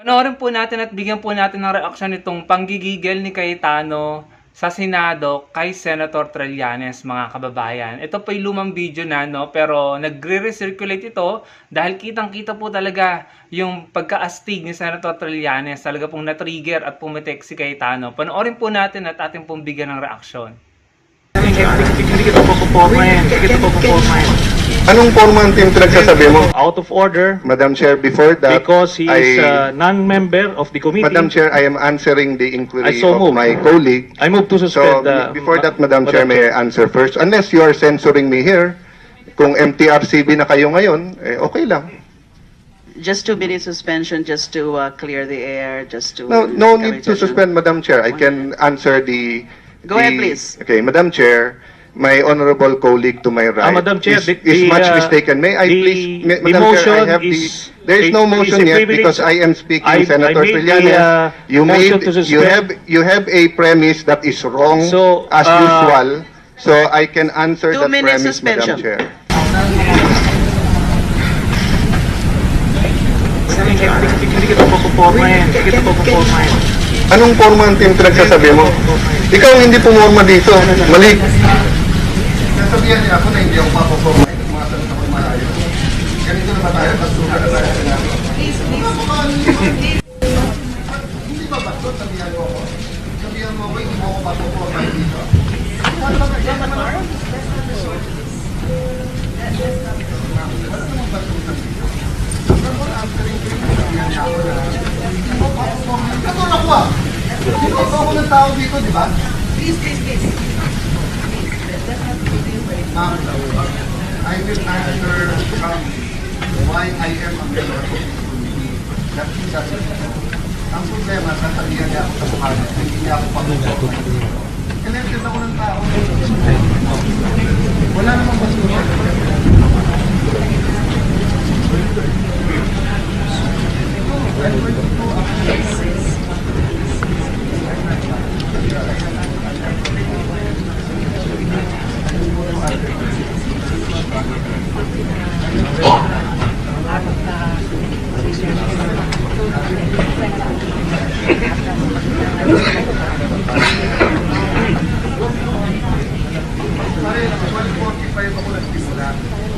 Panoorin po natin at bigyan po natin ng reaksyon itong panggigigil ni Cayetano sa Senado kay Senator Trillanes, mga kababayan. Ito po yung lumang video na, no? Pero nagre-recirculate ito dahil kitang-kita po talaga yung pagka-astig ni Senator Trillanes. Talaga pong na-trigger at pumitik si Cayetano. Panoorin po natin at ating pong bigyan ng reaksyon. Hindi kita pupupormahin. Anong forma ang team pinagsasabi mo? Out of order Madam Chair, before that, because he is I, non-member of the committee. Madam Chair, I am answering the inquiry I so of move. my colleague. I move to So, suspend. before that, Madam Chair, may I answer first? Unless you are censoring me here, kung MTRCB na kayo ngayon, okay lang. Just 2 minutes suspension, just to clear the air, just to... No need to suspend, Madam Chair. I can answer the... Go ahead, please. Okay, Madam Chair, my honorable colleague to my right Madam Chair, is much mistaken. May I please, Madam Chair, I have there is no motion yet because I am speaking, Senator Trillanes. You have a premise that is wrong So, as usual. So I can answer 2 that minutes premise, Madam suspension. Chair. Hindi kita pupupormahin. Anong forma ang team pinagsasabi mo? Ikaw ang hindi pumorma dito. Mali. Sasabihan niya ako na hindi ako papaporma. Mga tanong ako malayo. Ganito na ba tayo? Basuka na tayo. Hindi ba basto? Sabihan mo ako. Sabihan mo ako, hindi mo ako papaporma dito. Katulad ako ah. Dito ako ng tao dito, di ba? Please. Ma'am, I will answer why I am a member of the committee. That's it. Ang problema, sasabihan niya ako sa mukha niya, hindi niya ako pag-usapan. Elected ako ng tao. Wala namang basura.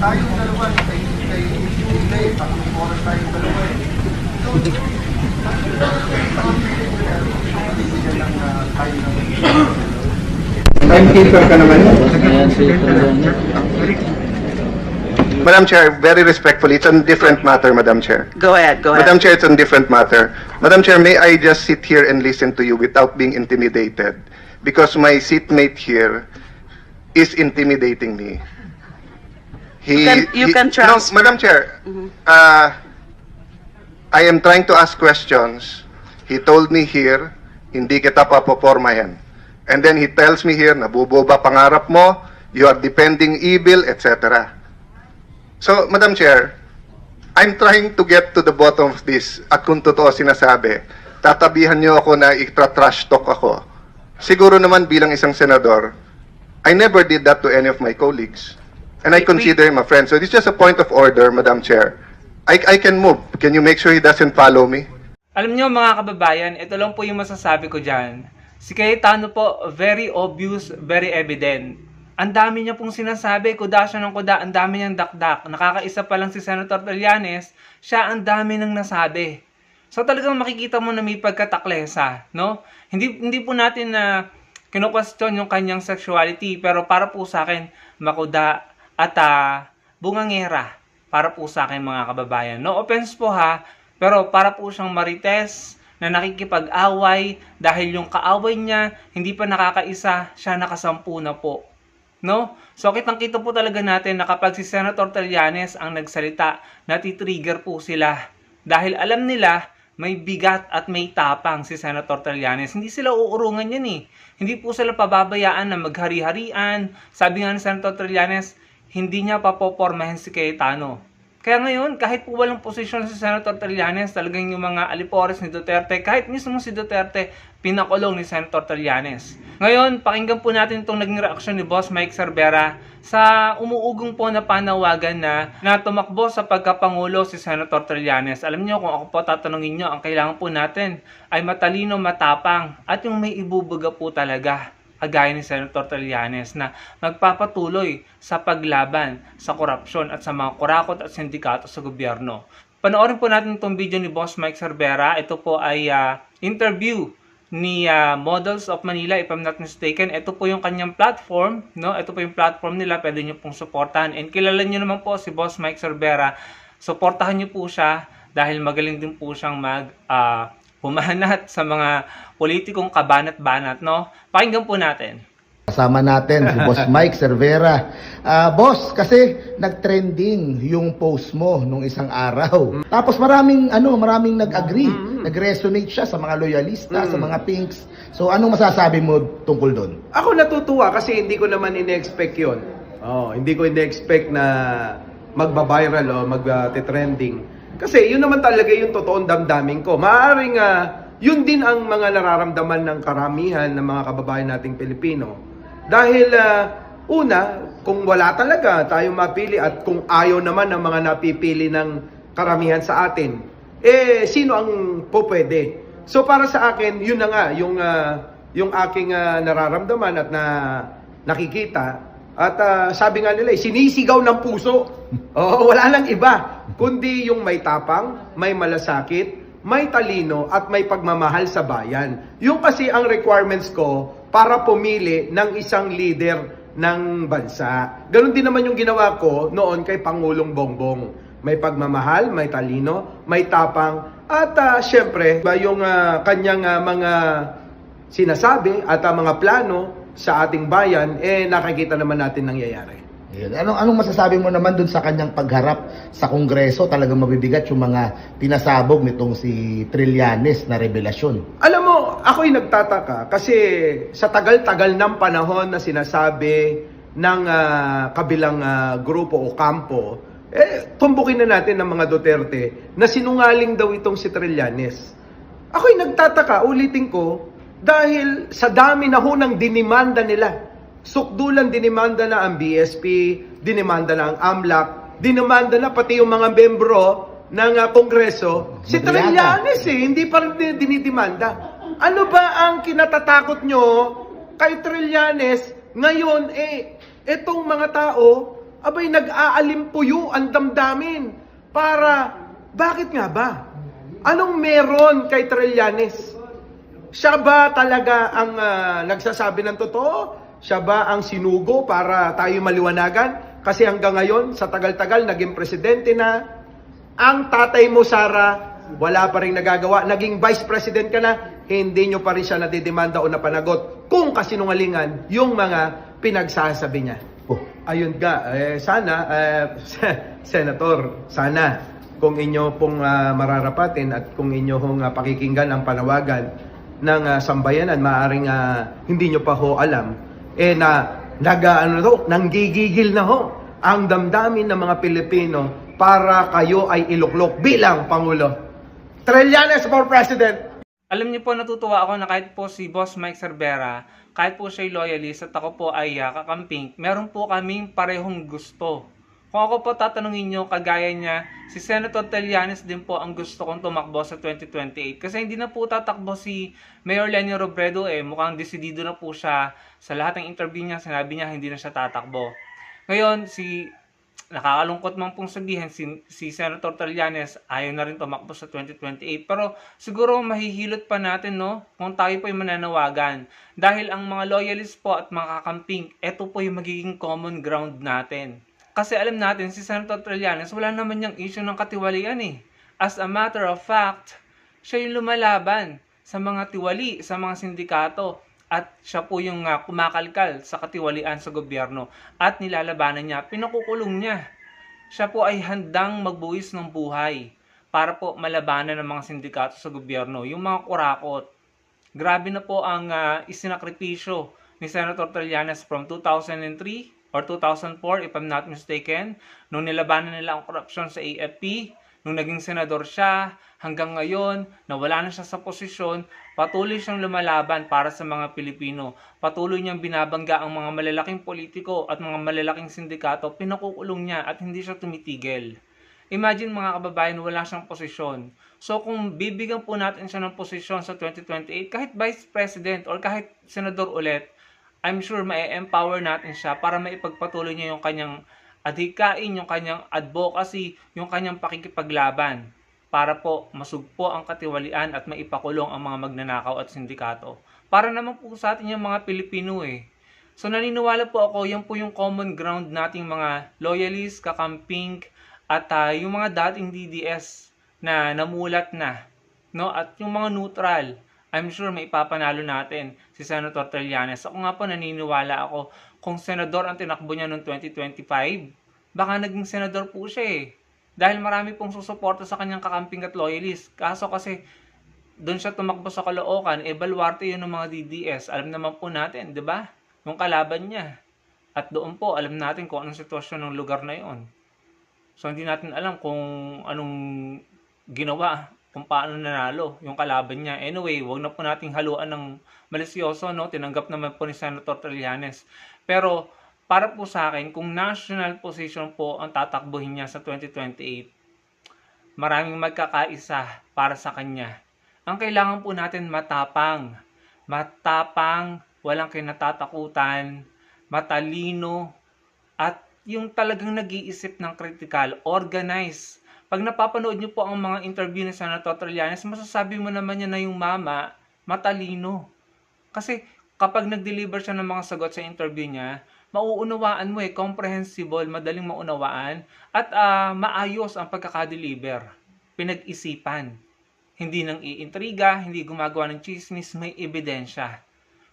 Tayong dalawa, kay tatlong oras tayong dalawa eh. Timekeeper ka naman. Madam Chair, very respectfully, it's on different matter, Madam Chair. Go ahead. Madam Chair, it's on different matter. Madam Chair, may I just sit here and listen to you without being intimidated? Because my seatmate here is intimidating me. You can transfer. No, Madam Chair, I am trying to ask questions. He told me here, hindi kita papopormahin. And then he tells me here, nabuboba pangarap mo, you are defending evil, etc. So, Madam Chair, I'm trying to get to the bottom of this. At kung totoo sinasabi, tatabihan niyo ako na itra-trash talk ako. Siguro naman bilang isang senador, I never did that to any of my colleagues. And I consider him a friend. So it's just a point of order, Madam Chair. I can move. Can you make sure he doesn't follow me? Alam nyo mga kababayan, ito lang po yung masasabi ko dyan. Si Cayetano po, very obvious, very evident. Ang dami niya pong sinasabi, kuda siya ng kuda, ang dami niyang dakdak. Nakakaisa pa lang si Senator Trillanes, siya ang dami nang nasabi. So talagang makikita mo na may pagkataklesa, no? Hindi po natin na kino-question yung kanyang sexuality, pero para po sa akin, makuda at bungangera. Para po sa akin mga kababayan. No offense po ha, pero para po siyang marites na nakikipag-away dahil yung kaaway niya hindi pa nakakaisa, siya nakasampu na po. No? So kitang-kita po talaga natin na kapag si Senator Trillanes ang nagsalita, natitrigger po sila. Dahil alam nila may bigat at may tapang si Senator Trillanes. Hindi sila uurungan yan eh. Hindi po sila pababayaan na maghari-harian. Sabi nga ni Senator Trillanes, hindi niya papopormahin si Cayetano. Kaya ngayon, kahit po walang posisyon si Senator Trillanes, talagang yung mga alipores ni Duterte, kahit mismo si Duterte, pinakulong ni Senator Trillanes. Ngayon, pakinggan po natin itong naging reaksyon ni Boss Mike Cervera sa umuugong po na panawagan na tumakbo sa pagkapangulo si Senator Trillanes. Alam niyo, kung ako po tatanungin niyo, ang kailangan po natin ay matalino, matapang, at yung may ibubuga po talaga, kagaya ni Senator Trillanes na magpapatuloy sa paglaban sa korupsyon at sa mga kurakot at sindikato sa gobyerno. Panoorin po natin itong video ni Boss Mike Cervera. Ito po ay interview ni Models of Manila, if I'm not mistaken. Ito po yung kanyang platform, no? Ito po yung platform nila, pwede nyo pong supportahan. And kilala nyo naman po si Boss Mike Cervera. Supportahan nyo po siya dahil magaling din po siyang humanat sa mga politikong kabanat-banat, no? Pakinggan po natin. Kasama natin si Boss Mike Cervera. Boss, kasi nag-trending yung post mo nung isang araw. Tapos maraming nag-agree, nag-resonate siya sa mga loyalista, sa mga pinks. So anong masasabi mo tungkol doon? Ako natutuwa kasi hindi ko naman ine-expect yun. Hindi ko ine-expect na magba-viral o mag-trending. Kasi yun naman talaga yung totoong damdamin ko. Maaaring yun din ang mga nararamdaman ng karamihan ng mga kababayan nating Pilipino. Dahil una, kung wala talaga tayong mapili at kung ayaw naman ng mga napipili ng karamihan sa atin, sino ang pupwede? So para sa akin, yun na nga, yung aking nararamdaman at nakikita. At sabi nga nila, sinisigaw ng puso. Wala lang iba. Kundi yung may tapang, may malasakit, may talino, at may pagmamahal sa bayan. Yung kasi ang requirements ko para pumili ng isang leader ng bansa. Ganon din naman yung ginawa ko noon kay Pangulong Bongbong. May pagmamahal, may talino, may tapang, at syempre, yung kanyang mga sinasabi at mga plano sa ating bayan, nakikita naman natin nangyayari. Anong masasabi mo naman dun sa kanyang pagharap sa Kongreso? Talagang mabibigat yung mga pinasabog nitong si Trillanes na revelasyon. Alam mo, ako'y nagtataka kasi sa tagal-tagal ng panahon na sinasabi ng kabilang grupo o kampo, tumbukin na natin ng mga Duterte na sinungaling daw itong si Trillanes. Ako'y nagtataka, ulitin ko, dahil sa dami na ho ng dinimanda nila. Sukdulan dinimanda na ang BSP, dinimanda na ang AMLAC, dinimanda na pati yung mga membro ng Kongreso. Si Trillanes hindi pa rin dinidimanda. Ano ba ang kinatatakot nyo kay Trillanes? Ngayon, etong mga tao, abay nag-aalimpuyo ang damdamin. Bakit nga ba? Anong meron kay Trillanes? Siya ba talaga ang nagsasabi ng totoo? Siya ba ang sinugo para tayo maliwanagan? Kasi hanggang ngayon, sa tagal-tagal, naging presidente na. Ang tatay mo, Sara, wala pa rin nagagawa. Naging vice president ka na, hindi nyo pa rin siya nadidemanda o napanagot kung kasinungalingan yung mga pinagsasabi niya. Ayun ka, sana, Senator, sana kung inyo pong mararapatin at kung inyo hong pakikinggan ang panawagan ng sambayanan, maaaring hindi nyo pa ho alam, nanggigigil na ho ang damdamin ng mga Pilipino para kayo ay iluklok bilang Pangulo. Trillanes for President! Alam niyo po, natutuwa ako na kahit po si Boss Mike Cervera, kahit po siya'y loyalist at ako po ay kakamping, meron po kaming parehong gusto. Kung ako po tatanungin nyo, kagaya niya, si Senator Trillanes din po ang gusto kong tumakbo sa 2028. Kasi hindi na po tatakbo si Mayor Leni Robredo mukhang desidido na po siya. Sa lahat ng interview niya, sinabi niya hindi na siya tatakbo. Ngayon, nakakalungkot man pong sabihin, si Senator Trillanes ayaw na rin tumakbo sa 2028. Pero siguro mahihilot pa natin, no? Kung tayo po yung mananawagan. Dahil ang mga loyalist po at mga kakamping, ito po yung magiging common ground natin. Kasi alam natin, si Senator Trillanes, wala naman yung issue ng katiwalian As a matter of fact, siya yung lumalaban sa mga tiwali, sa mga sindikato. At siya po yung kumakalkal sa katiwalian sa gobyerno. At nilalabanan niya, pinakukulong niya. Siya po ay handang magbuwis ng buhay para po malabanan ng mga sindikato sa gobyerno. Yung mga kurakot. Grabe na po ang isinakripisyo ni Senator Trillanes from 2003 or 2004 if I'm not mistaken, nung nilabanan nila ang korupsyon sa AFP, nung naging senador siya, hanggang ngayon, nawala na siya sa posisyon, patuloy siyang lumalaban para sa mga Pilipino. Patuloy niyang binabangga ang mga malalaking politiko at mga malalaking sindikato, pinakukulong niya at hindi siya tumitigil. Imagine mga kababayan, wala siyang posisyon. So kung bibigyan po natin siya ng posisyon sa 2028, kahit Vice President or kahit senador ulit, I'm sure ma-empower natin siya para maipagpatuloy niya yung kanyang adhikain, yung kanyang advocacy, yung kanyang pakikipaglaban para po masugpo ang katiwalian at maipakulong ang mga magnanakaw at sindikato. Para naman po sa atin yung mga Pilipino eh. So naniniwala po ako, yan po yung common ground nating mga loyalists, kakamping, at yung mga dating DDS na namulat na, no? At yung mga neutral, I'm sure may ipapanalo natin si Senator Trillanes. Ako nga po naniniwala ako, kung senador ang tinakbo niya noong 2025, baka naging senador po siya eh. Dahil marami pong susuporta sa kanyang kakamping at loyalist. Kaso kasi, doon siya tumakbo sa Caloocan, baluarte yun ng mga DDS. Alam naman po natin, di ba? Yung kalaban niya. At doon po, alam natin kung anong sitwasyon ng lugar na yon. So, hindi natin alam kung anong ginawa, kung paano nanalo yung kalaban niya. Anyway, wag na po nating haluan ng malisyoso, no? Tinanggap naman po ni Senator Trillanes. Pero, para po sa akin, kung national position po ang tatakbuhin niya sa 2028, maraming magkakaisa para sa kanya. Ang kailangan po natin matapang. Matapang, walang kinatatakutan, matalino, at yung talagang nag-iisip ng critical, organized. Pag napapanood niyo po ang mga interview ni Senator Trillanes, masasabi mo naman niya na yung mama, matalino. Kasi kapag nag-deliver siya ng mga sagot sa interview niya, mauunawaan mo comprehensible, madaling maunawaan, at maayos ang pagkakadeliver. Pinag-isipan. Hindi nang iintriga, hindi gumagawa ng chismis, may ebidensya.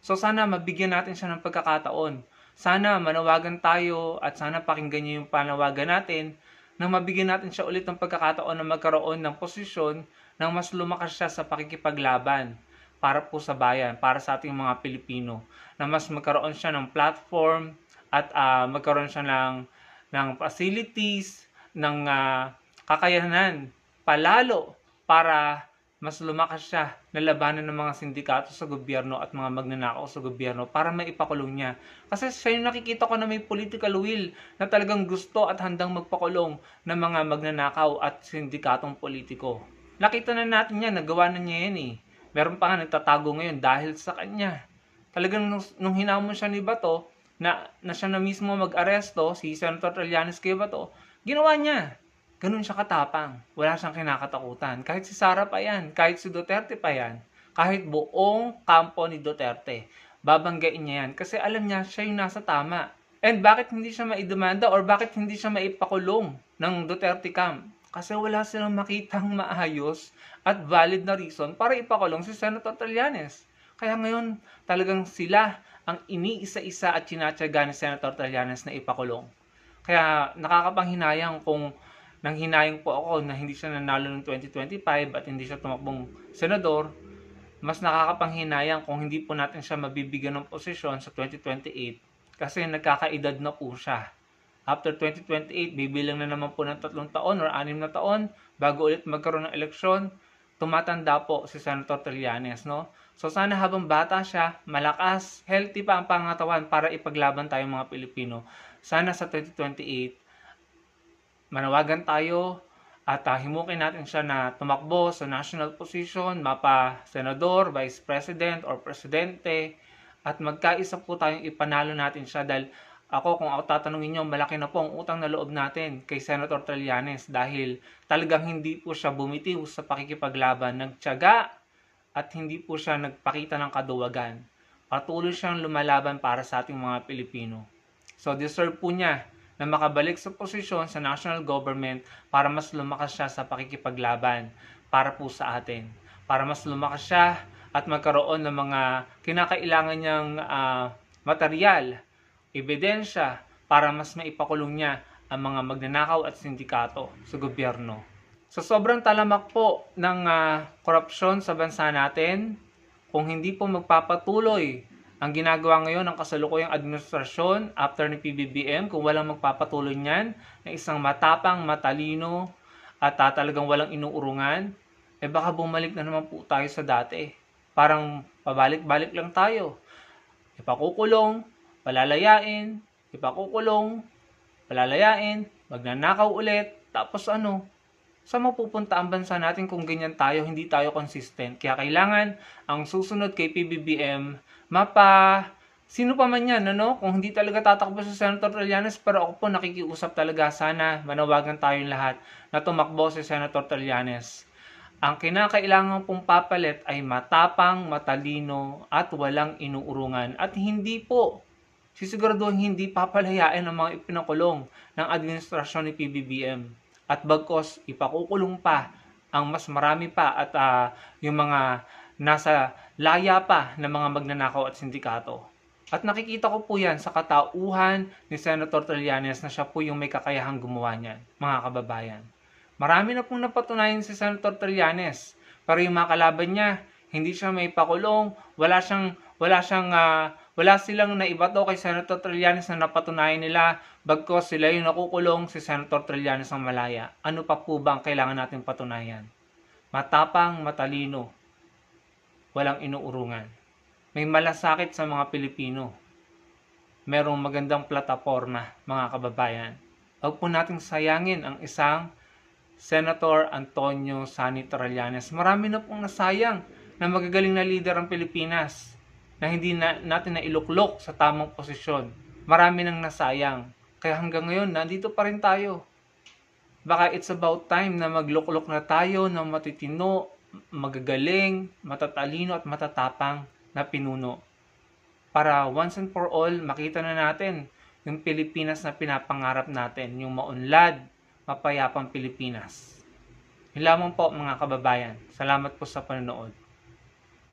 So sana mabigyan natin siya ng pagkakataon. Sana manawagan tayo at sana pakinggan niyo yung panawagan natin nang mabigyan natin siya ulit ng pagkakataon na magkaroon ng posisyon nang mas lumakas siya sa pakikipaglaban para po sa bayan, para sa ating mga Pilipino. Na mas magkaroon siya ng platform at magkaroon siya ng facilities, ng kakayanan palalo para mas lumakas siya na labanan ng mga sindikato sa gobyerno at mga magnanakaw sa gobyerno para maipakulong niya. Kasi siya yung nakikita ko na may political will na talagang gusto at handang magpakulong ng mga magnanakaw at sindikatong politiko. Nakita na natin yan, nagawa na niya yan eh. Meron pa nga nagtatago ngayon dahil sa kanya. Talagang nung hinamon siya ni Bato, na siya na mismo mag-aresto, si Senator Trillanes kay Bato, ginawa niya. Ganun siya katapang. Wala siyang kinakatakutan. Kahit si Sara pa yan, kahit si Duterte pa yan, kahit buong kampo ni Duterte, babanggain niya yan. Kasi alam niya, siya yung nasa tama. And bakit hindi siya maidemanda or bakit hindi siya maipakulong ng Duterte camp? Kasi wala silang makitang maayos at valid na reason para ipakulong si Senator Trillanes. Kaya ngayon, talagang sila ang iniisa-isa at tinatyaga ni Senator Trillanes na ipakulong. Kaya nakakapanghinayang kung nanghinayang po ako na hindi siya nanalo ng 2025 at hindi siya tumakbong senador, mas nakakapanghinayang kung hindi po natin siya mabibigyan ng posisyon sa 2028 kasi nagkakaedad na po siya. After 2028, bibilang na naman po ng 3 taon or 6 na taon bago ulit magkaroon ng eleksyon, tumatanda po si Senator Trillanes, no? So sana habang bata siya, malakas, healthy pa ang pangatawan para ipaglaban tayo mga Pilipino. Sana sa 2028, manawagan tayo at himukin natin siya na tumakbo sa national position, mapa senador, vice president, or presidente, at magkaisa po tayong ipanalo natin siya dahil kung ako tatanungin nyo, malaki na po ang utang na loob natin kay Senator Trillanes dahil talagang hindi po siya bumitiw sa pakikipaglaban, nagtiyaga at hindi po siya nagpakita ng kaduwagan. Patuloy siyang lumalaban para sa ating mga Pilipino. So deserve po niya na makabalik sa posisyon sa national government para mas lumakas siya sa pakikipaglaban para po sa atin. Para mas lumakas siya at magkaroon ng mga kinakailangan niyang material, ebidensya para mas maipakulong niya ang mga magnanakaw at sindikato sa gobyerno. Sa sobrang talamak po ng korupsyon sa bansa natin, kung hindi po magpapatuloy Ang ginagawa ngayon ng kasalukuyang administrasyon after ni PBBM, kung walang magpapatuloy niyan, na isang matapang, matalino, at talagang walang inuurungan, baka bumalik na naman po tayo sa dati. Parang pabalik-balik lang tayo. Ipakukulong, palalayain, ipakukulong, palalayain, magnanakaw ulit, tapos ano? Saan mapupunta ang bansa natin kung ganyan tayo, hindi tayo consistent? Kaya kailangan ang susunod kay PBBM, sino pa man yan, ano? Kung hindi talaga tatakbo si Senator Trillanes, pero ako po nakikiusap talaga, sana manawagan tayong lahat na tumakbo si Senator Trillanes. Ang kinakailangan pong papalit ay matapang, matalino, at walang inuurungan. At hindi po, sisiguraduhin hindi papalayain ang mga ipinakulong ng administrasyon ni PBBM. At bagkos, ipakukulong pa ang mas marami pa at yung mga nasa laya pa ng mga magnanakaw at sindikato. At nakikita ko po yan sa katauhan ni Senator Trillanes na siya po yung may kakayahang gumawa niyan, mga kababayan. Marami na pong napatunayan si Senator Trillanes, pero yung mga kalaban niya, hindi siya may pakulong, wala silang naibato kay Senator Trillanes na napatunayan nila, bagkos sila yung nakukulong, si Senator Trillanes ang malaya. Ano pa po ba ang kailangan natin patunayan? Matapang, matalino, walang inuurungan. May malasakit sa mga Pilipino. Merong magandang plataporma, mga kababayan. Huwag po nating sayangin ang isang Senator Antonio Sani Trillanes. Marami na pong nasayang na magagaling na leader ang Pilipinas na hindi natin nailuklok sa tamang posisyon. Marami nang nasayang. Kaya hanggang ngayon, nandito pa rin tayo. Baka it's about time na magluklok na tayo ng matitino, magagaling, matatalino at matatapang na pinuno. Para once and for all, makita na natin yung Pilipinas na pinapangarap natin, yung maunlad, mapayapang Pilipinas. Yun lamang po mga kababayan. Salamat po sa panonood.